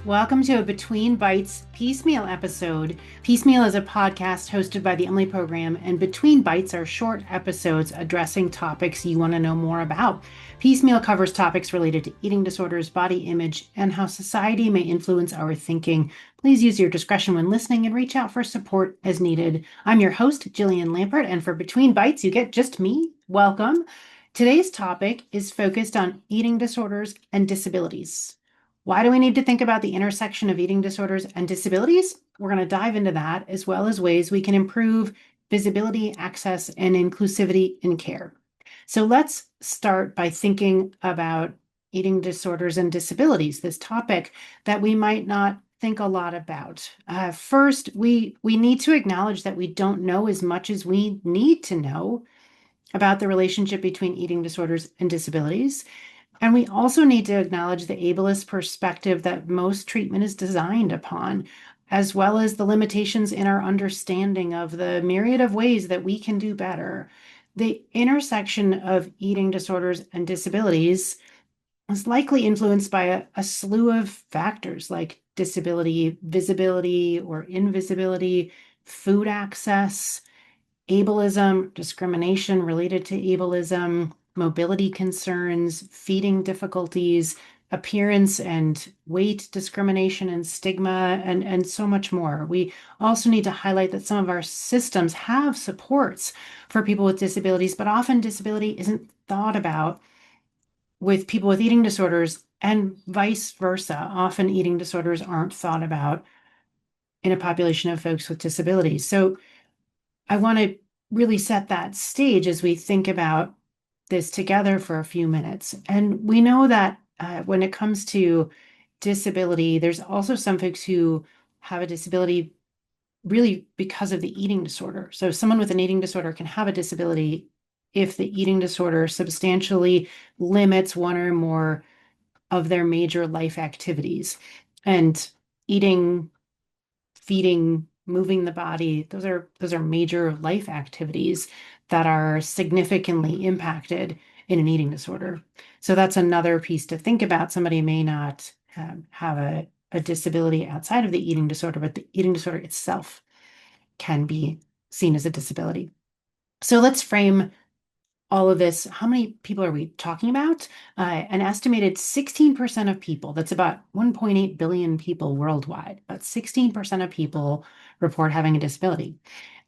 Welcome to a Between Bites Piecemeal episode. Piecemeal is a podcast hosted by the Emily Program, and Between Bites are short episodes addressing topics you want to know more about. Piecemeal covers topics related to eating disorders, body image, and how society may influence our thinking. Please use your discretion when listening and reach out for support as needed. I'm your host, Jillian Lampert, and for Between Bites, you get just me. Welcome. Today's topic is focused on eating disorders and disabilities. Why do we need to think about the intersection of eating disorders and disabilities? We're going to dive into that, as well as ways we can improve visibility, access, and inclusivity in care. So let's start by thinking about eating disorders and disabilities, this topic that we might not think a lot about. First, we need to acknowledge that we don't know as much as we need to know about the relationship between eating disorders and disabilities. And we also need to acknowledge the ableist perspective that most treatment is designed upon, as well as the limitations in our understanding of the myriad of ways that we can do better. The intersection of eating disorders and disabilities is likely influenced by a slew of factors like disability, visibility or invisibility, food access, ableism, discrimination related to ableism, mobility concerns, feeding difficulties, appearance and weight discrimination and stigma, and so much more. We also need to highlight that some of our systems have supports for people with disabilities, but often disability isn't thought about with people with eating disorders and vice versa. Often eating disorders aren't thought about in a population of folks with disabilities. So I want to really set that stage as we think about this together for a few minutes. And we know that when it comes to disability, there's also some folks who have a disability really because of the eating disorder. So someone with an eating disorder can have a disability if the eating disorder substantially limits one or more of their major life activities. And eating, feeding, moving the body, those are major life activities that are significantly impacted in an eating disorder. So that's another piece to think about. Somebody may not have a disability outside of the eating disorder, but the eating disorder itself can be seen as a disability. So let's frame all of this. How many people are we talking about? An estimated 16% of people, that's about 1.8 billion people worldwide, but 16% of people report having a disability.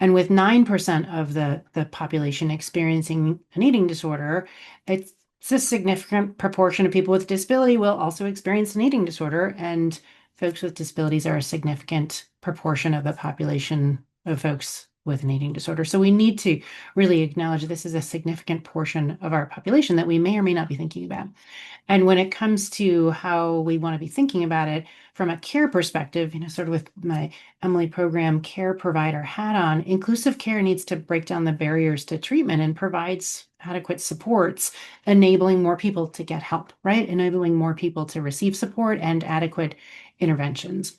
And with 9% of the population experiencing an eating disorder, it's a significant proportion of people with disability will also experience an eating disorder. And folks with disabilities are a significant proportion of the population of folks with an eating disorder. So we need to really acknowledge this is a significant portion of our population that we may or may not be thinking about. And when it comes to how we want to be thinking about it from a care perspective, sort of with my Emily Program care provider hat on, inclusive care needs to break down the barriers to treatment and provides adequate supports, enabling more people to get help, right? Enabling more people to receive support and adequate interventions.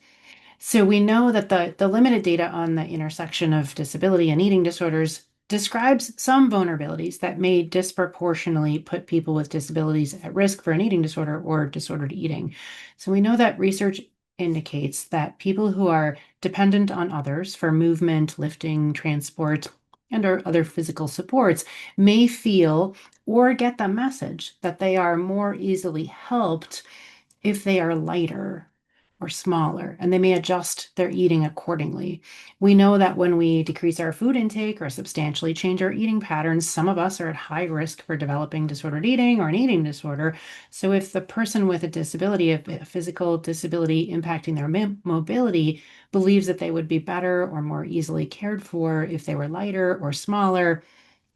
So we know that the limited data on the intersection of disability and eating disorders describes some vulnerabilities that may disproportionately put people with disabilities at risk for an eating disorder or disordered eating. So we know that research indicates that people who are dependent on others for movement, lifting, transport, and or other physical supports may feel or get the message that they are more easily helped if they are lighter or smaller, and they may adjust their eating accordingly. We know that when we decrease our food intake or substantially change our eating patterns, some of us are at high risk for developing disordered eating or an eating disorder. So if the person with a disability, a physical disability impacting their mobility, believes that they would be better or more easily cared for if they were lighter or smaller,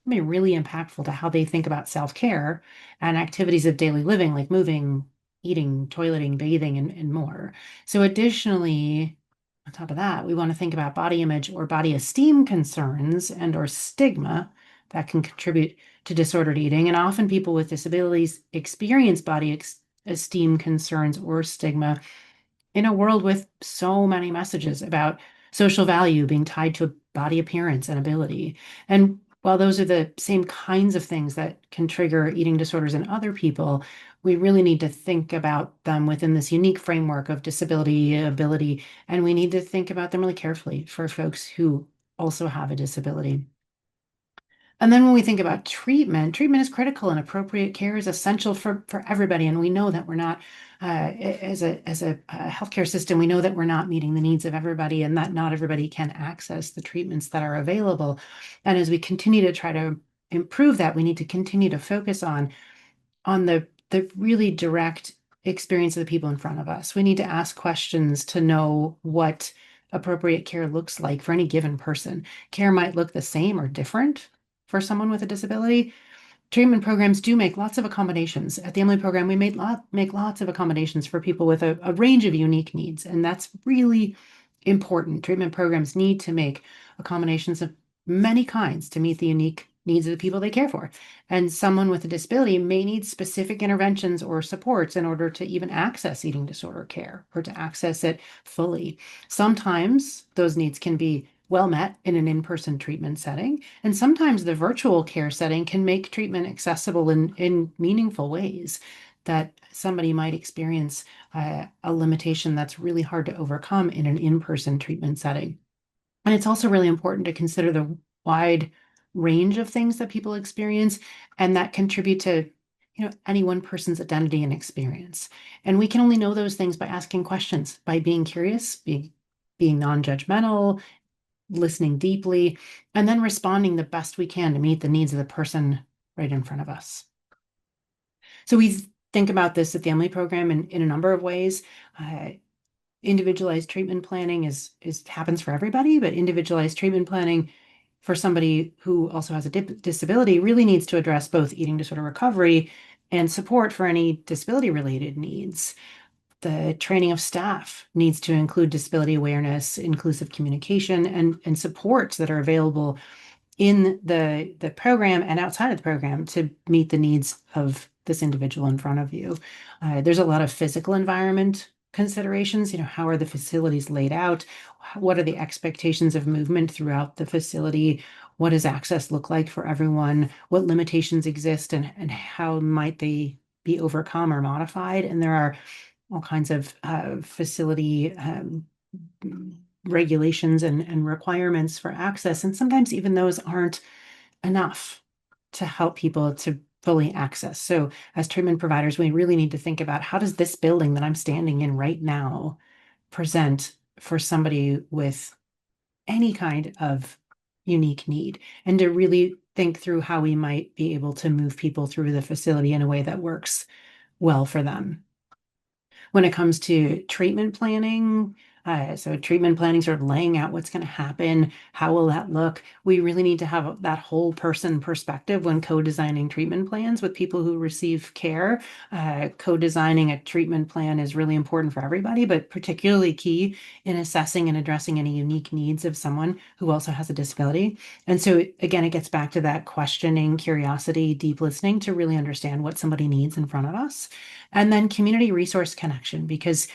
it may be really impactful to how they think about self-care and activities of daily living like moving, eating, toileting, bathing, and more. So additionally, on top of that, we want to think about body image or body esteem concerns and or stigma that can contribute to disordered eating. And often people with disabilities experience body esteem concerns or stigma in a world with so many messages about social value being tied to body appearance and ability. And while those are the same kinds of things that can trigger eating disorders in other people, we really need to think about them within this unique framework of disability, ability, and we need to think about them really carefully for folks who also have a disability. And then when we think about treatment, treatment is critical and appropriate care is essential for everybody. And we know that we're not, as a healthcare system, we know that we're not meeting the needs of everybody and that not everybody can access the treatments that are available. And as we continue to try to improve that, we need to continue to focus on the really direct experience of the people in front of us. We need to ask questions to know what appropriate care looks like for any given person. Care might look the same or different for someone with a disability. Treatment programs do make lots of accommodations. At the Emily program, we make lots of accommodations for people with a range of unique needs, and that's really important. Treatment programs need to make accommodations of many kinds to meet the unique needs of the people they care for. And someone with a disability may need specific interventions or supports in order to even access eating disorder care or to access it fully. Sometimes those needs can be well met in an in-person treatment setting, and sometimes the virtual care setting can make treatment accessible in meaningful ways that somebody might experience a limitation that's really hard to overcome in an in-person treatment setting. And it's also really important to consider the wide range of things that people experience and that contribute to any one person's identity and experience. And we can only know those things by asking questions, by being curious, being non-judgmental, listening deeply, and then responding the best we can to meet the needs of the person right in front of us. So we think about this at the Emily program in a number of ways. Individualized treatment planning happens for everybody, but individualized treatment planning for somebody who also has a disability really needs to address both eating disorder recovery and support for any disability-related needs. The training of staff needs to include disability awareness, inclusive communication, and supports that are available in the program and outside of the program to meet the needs of this individual in front of you. There's a lot of physical environment considerations. How are the facilities laid out? What are the expectations of movement throughout the facility? What does access look like for everyone? What limitations exist and how might they be overcome or modified? And there are all kinds of facility regulations and requirements for access. And sometimes even those aren't enough to help people to fully access. So as treatment providers, we really need to think about how does this building that I'm standing in right now present for somebody with any kind of unique need, and to really think through how we might be able to move people through the facility in a way that works well for them. When it comes to treatment planning, so treatment planning, sort of laying out what's going to happen, how will that look? We really need to have that whole person perspective when co-designing treatment plans with people who receive care. Co-designing a treatment plan is really important for everybody, but particularly key in assessing and addressing any unique needs of someone who also has a disability. And so again, it gets back to that questioning, curiosity, deep listening to really understand what somebody needs in front of us. And then community resource connection, because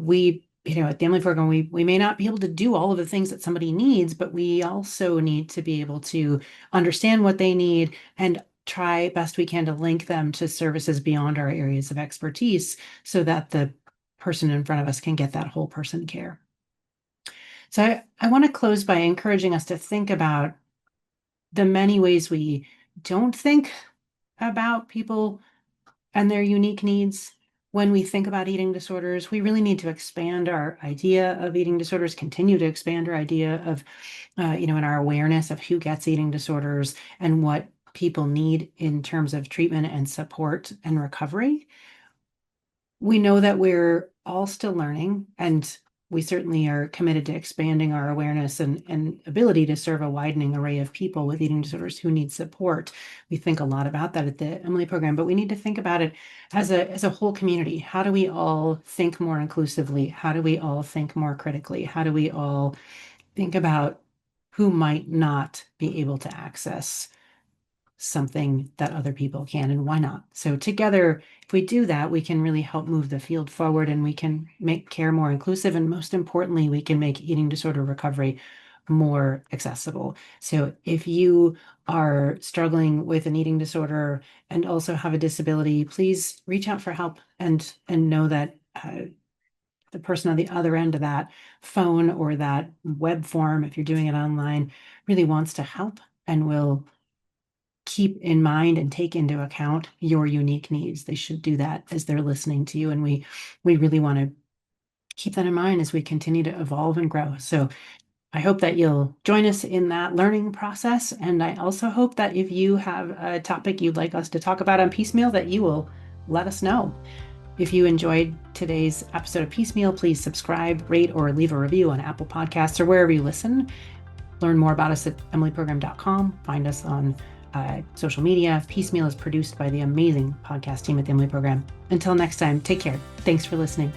we at the Emily program, we may not be able to do all of the things that somebody needs, but we also need to be able to understand what they need and try best we can to link them to services beyond our areas of expertise so that the person in front of us can get that whole person care. So I want to close by encouraging us to think about the many ways we don't think about people and their unique needs. When we think about eating disorders, we really need to expand our idea of eating disorders, continue to expand our idea of, and our awareness of who gets eating disorders and what people need in terms of treatment and support and recovery. We know that we're all still learning, and we certainly are committed to expanding our awareness and ability to serve a widening array of people with eating disorders who need support. We think a lot about that at the Emily program, but we need to think about it as a whole community. How do we all think more inclusively? How do we all think more critically? How do we all think about who might not be able to access something that other people can, and why not? So together, if we do that, we can really help move the field forward, and we can make care more inclusive. And most importantly, we can make eating disorder recovery more accessible. So if you are struggling with an eating disorder and also have a disability, please reach out for help and know that the person on the other end of that phone or that web form, if you're doing it online, really wants to help and will keep in mind and take into account your unique needs. They should do that as they're listening to you. And we really want to keep that in mind as we continue to evolve and grow. So I hope that you'll join us in that learning process. And I also hope that if you have a topic you'd like us to talk about on Piecemeal, that you will let us know. If you enjoyed today's episode of Piecemeal, please subscribe, rate, or leave a review on Apple Podcasts or wherever you listen. Learn more about us at emilyprogram.com. Find us on social media. Piecemeal is produced by the amazing podcast team at the Emily Program. Until next time, take care. Thanks for listening.